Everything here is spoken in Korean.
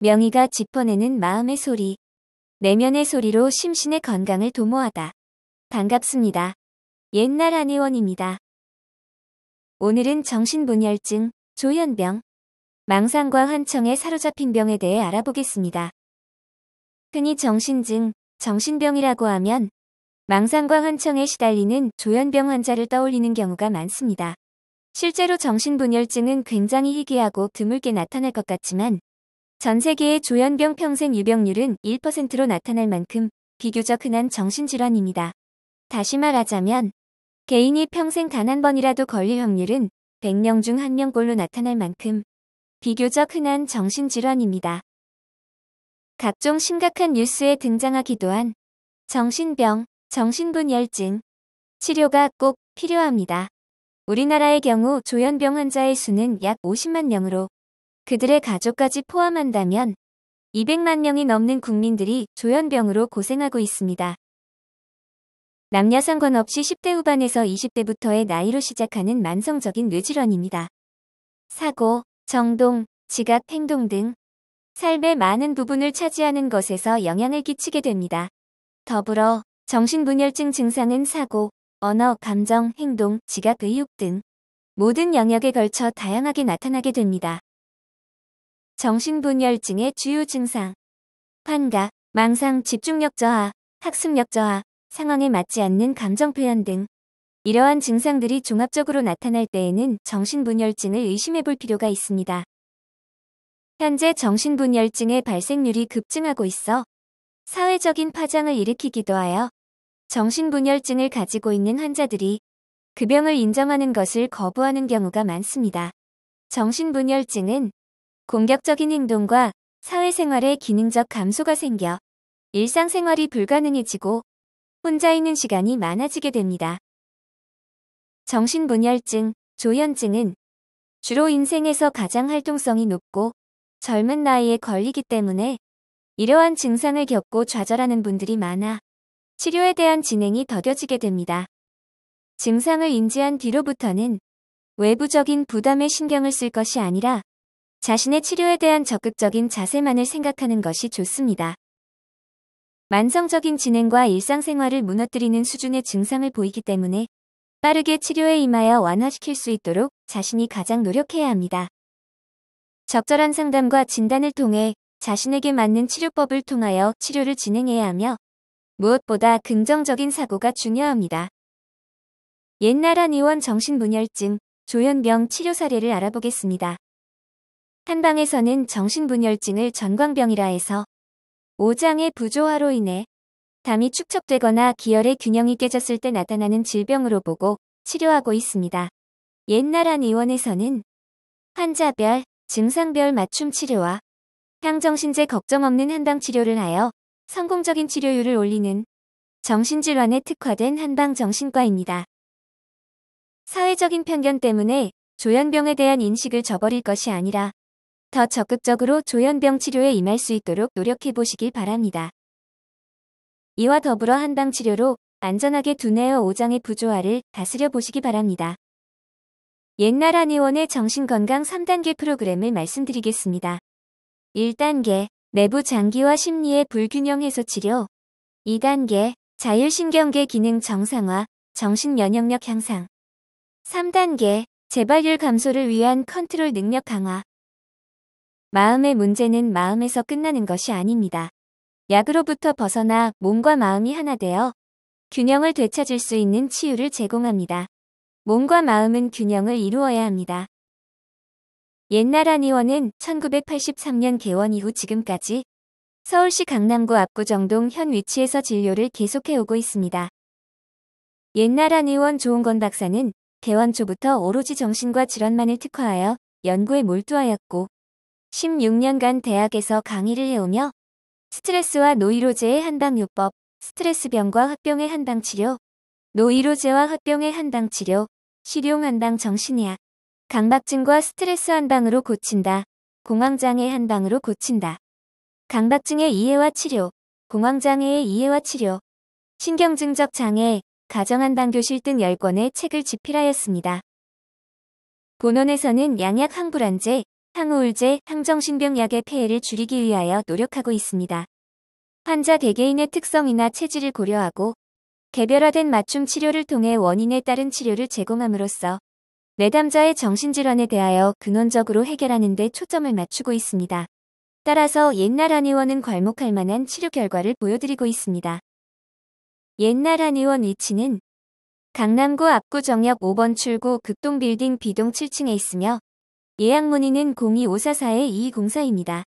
명의가 짚어내는 마음의 소리. 내면의 소리로 심신의 건강을 도모하다. 반갑습니다. 옛날 한의원입니다. 오늘은 정신분열증, 조현병, 망상과 환청에 사로잡힌 병에 대해 알아보겠습니다. 흔히 정신증, 정신병이라고 하면 망상과 환청에 시달리는 조현병 환자를 떠올리는 경우가 많습니다. 실제로 정신분열증은 굉장히 희귀하고 드물게 나타날 것 같지만 전 세계의 조현병 평생 유병률은 1%로 나타날 만큼 비교적 흔한 정신질환입니다. 다시 말하자면 개인이 평생 단 한 번이라도 걸릴 확률은 100명 중 1명꼴로 나타날 만큼 비교적 흔한 정신질환입니다. 각종 심각한 뉴스에 등장하기도 한 정신병, 정신분열증, 치료가 꼭 필요합니다. 우리나라의 경우 조현병 환자의 수는 약 50만 명으로 그들의 가족까지 포함한다면 200만 명이 넘는 국민들이 조현병으로 고생하고 있습니다. 남녀 상관없이 10대 후반에서 20대부터의 나이로 시작하는 만성적인 뇌질환입니다. 사고, 정동, 지각, 행동 등 삶의 많은 부분을 차지하는 것에서 영향을 끼치게 됩니다. 더불어 정신분열증 증상은 사고, 언어, 감정, 행동, 지각, 의욕 등 모든 영역에 걸쳐 다양하게 나타나게 됩니다. 정신분열증의 주요 증상. 환각, 망상, 집중력 저하, 학습력 저하, 상황에 맞지 않는 감정 표현 등 이러한 증상들이 종합적으로 나타날 때에는 정신분열증을 의심해 볼 필요가 있습니다. 현재 정신분열증의 발생률이 급증하고 있어 사회적인 파장을 일으키기도 하여 정신분열증을 가지고 있는 환자들이 그 병을 인정하는 것을 거부하는 경우가 많습니다. 정신분열증은 공격적인 행동과 사회생활의 기능적 감소가 생겨 일상생활이 불가능해지고 혼자 있는 시간이 많아지게 됩니다. 정신분열증, 조현증은 주로 인생에서 가장 활동성이 높고 젊은 나이에 걸리기 때문에 이러한 증상을 겪고 좌절하는 분들이 많아 치료에 대한 진행이 더뎌지게 됩니다. 증상을 인지한 뒤로부터는 외부적인 부담에 신경을 쓸 것이 아니라 자신의 치료에 대한 적극적인 자세만을 생각하는 것이 좋습니다. 만성적인 진행과 일상생활을 무너뜨리는 수준의 증상을 보이기 때문에 빠르게 치료에 임하여 완화시킬 수 있도록 자신이 가장 노력해야 합니다. 적절한 상담과 진단을 통해 자신에게 맞는 치료법을 통하여 치료를 진행해야 하며 무엇보다 긍정적인 사고가 중요합니다. 옛날 한의원 정신분열증, 조현병 치료 사례를 알아보겠습니다. 한방에서는 정신분열증을 전광병이라 해서 오장의 부조화로 인해 담이 축적되거나 기혈의 균형이 깨졌을 때 나타나는 질병으로 보고 치료하고 있습니다. 옛날 한의원에서는 환자별, 증상별 맞춤 치료와 향정신제 걱정 없는 한방치료를 하여 성공적인 치료율을 올리는 정신질환에 특화된 한방정신과입니다. 사회적인 편견 때문에 조현병에 대한 인식을 저버릴 것이 아니라 더 적극적으로 조현병 치료에 임할 수 있도록 노력해 보시길 바랍니다. 이와 더불어 한방치료로 안전하게 두뇌와 오장의 부조화를 다스려 보시기 바랍니다. 옛날 한의원의 정신건강 3단계 프로그램을 말씀드리겠습니다. 1단계, 내부 장기와 심리의 불균형 해소 치료. 2단계, 자율신경계 기능 정상화, 정신 면역력 향상. 3단계, 재발률 감소를 위한 컨트롤 능력 강화. 마음의 문제는 마음에서 끝나는 것이 아닙니다. 약으로부터 벗어나 몸과 마음이 하나 되어 균형을 되찾을 수 있는 치유를 제공합니다. 몸과 마음은 균형을 이루어야 합니다. 옛날 한의원은 1983년 개원 이후 지금까지 서울시 강남구 압구정동 현 위치에서 진료를 계속해오고 있습니다. 옛날 한의원 조은건 박사는 개원 초부터 오로지 정신과 질환만을 특화하여 연구에 몰두하였고 16년간 대학에서 강의를 해오며 스트레스와 노이로제의 한방요법, 스트레스병과 화병의 한방치료, 노이로제와 화병의 한방치료, 실용 한방 정신의학, 강박증과 스트레스 한방으로 고친다, 공황장애 한방으로 고친다, 강박증의 이해와 치료, 공황장애의 이해와 치료, 신경증적 장애, 가정한방교실 등 10권의 책을 집필하였습니다. 본원에서는 양약 항불안제, 항우울제, 항정신병약의 폐해를 줄이기 위하여 노력하고 있습니다. 환자 개개인의 특성이나 체질을 고려하고 개별화된 맞춤 치료를 통해 원인에 따른 치료를 제공함으로써 내담자의 정신질환에 대하여 근원적으로 해결하는 데 초점을 맞추고 있습니다. 따라서 옛날 한의원은 괄목할 만한 치료 결과를 보여드리고 있습니다. 옛날 한의원 위치는 강남구 압구정역 5번 출구 극동빌딩 B동 7층에 있으며 예약 문의는 02544-2204입니다.